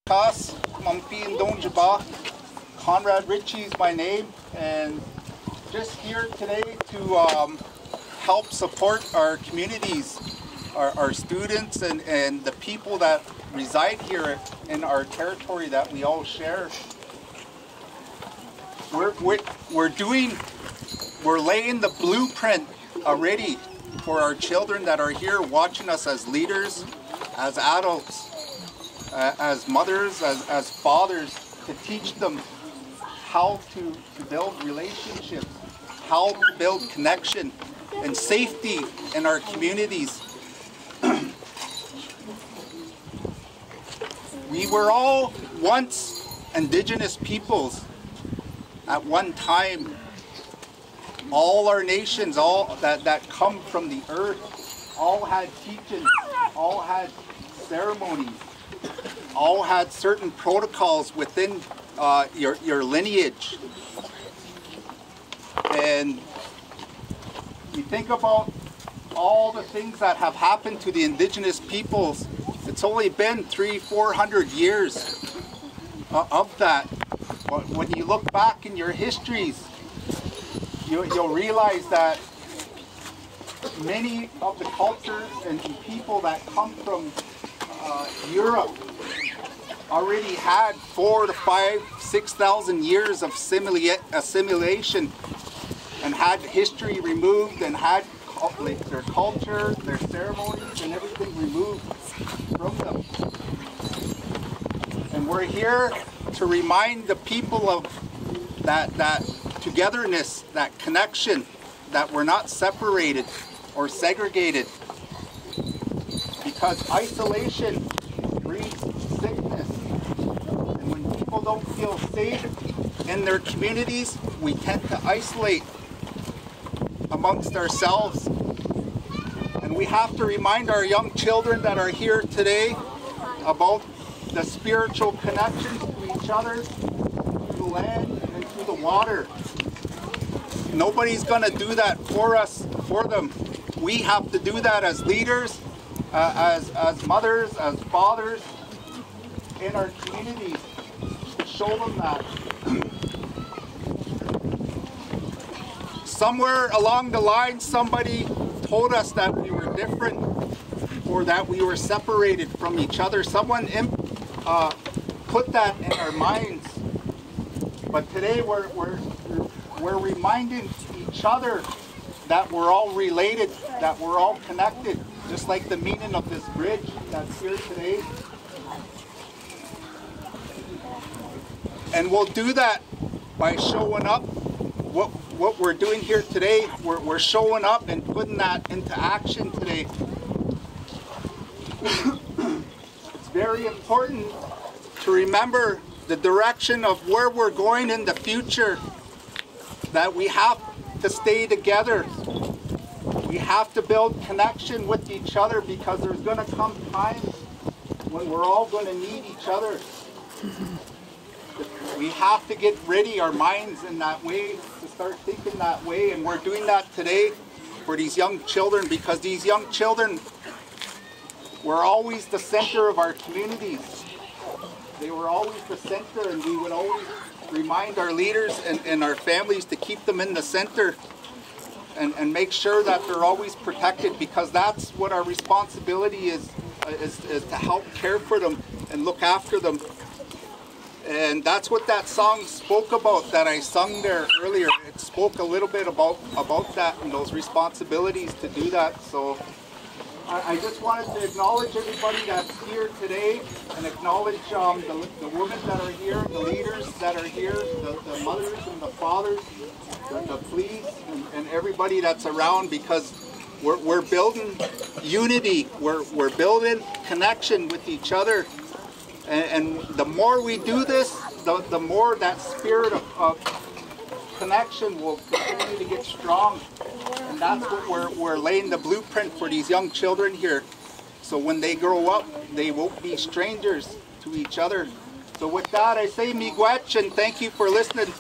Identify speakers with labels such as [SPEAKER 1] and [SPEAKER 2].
[SPEAKER 1] Kas, Mampin Donjaba. Conrad Ritchie is my name, and just here today to help support our communities, our students, and the people that reside here in our territory that we all share. We're laying the blueprint already for our children that are here watching us as leaders, as adults, as mothers, as fathers, to teach them how to build relationships, how to build connection and safety in our communities. We were all once indigenous peoples at one time. All our nations, all that come from the earth, all had teachings, all had ceremonies, all had certain protocols within your lineage. And you think about all the things that have happened to the indigenous peoples. It's only been 300-400 years of that. When you look back in your histories, you'll realize that many of the cultures and people that come from Europe already had 4,000 to 5,000, 6,000 years of assimilation, and had history removed, and had their culture, their ceremonies, and everything removed from them. And we're here to remind the people of that togetherness, that connection, that we're not separated or segregated. Because isolation breeds sickness. And when people don't feel safe in their communities, we tend to isolate amongst ourselves. And we have to remind our young children that are here today about the spiritual connections to each other, to the land and to the water. Nobody's going to do that for them. We have to do that as leaders, as mothers, as fathers in our communities, to show them that. Somewhere along the line, somebody told us that we were different, or that we were separated from each other. Someone put that in our minds. But today we're reminding each other that we're all related, that we're all connected, just like the meaning of this bridge that's here today. And we'll do that by showing up. What we're doing here today, we're showing up and putting that into action today. It's very important to remember the direction of where we're going in the future, that we have to stay together. We have to build connection with each other, because there's going to come times when we're all going to need each other. We have to get ready our minds in that way, to start thinking that way, and we're doing that today for these young children, because these young children were always the center of our communities. They were always the center, and we would always remind our leaders and our families to keep them in the center and make sure that they're always protected, because that's what our responsibility is to help care for them and look after them. And that's what that song spoke about that I sung there earlier. It spoke a little bit about that and those responsibilities to do that. So I just wanted to acknowledge everybody that's here today, and acknowledge the women that are here, the leaders that are here, the mothers and the fathers, the police, and everybody that's around, because we're building unity, we're building connection with each other. And the more we do this, the more that spirit of connection will continue to get strong. And that's what we're laying the blueprint for these young children here. So when they grow up, they won't be strangers to each other. So with that, I say miigwech, and thank you for listening.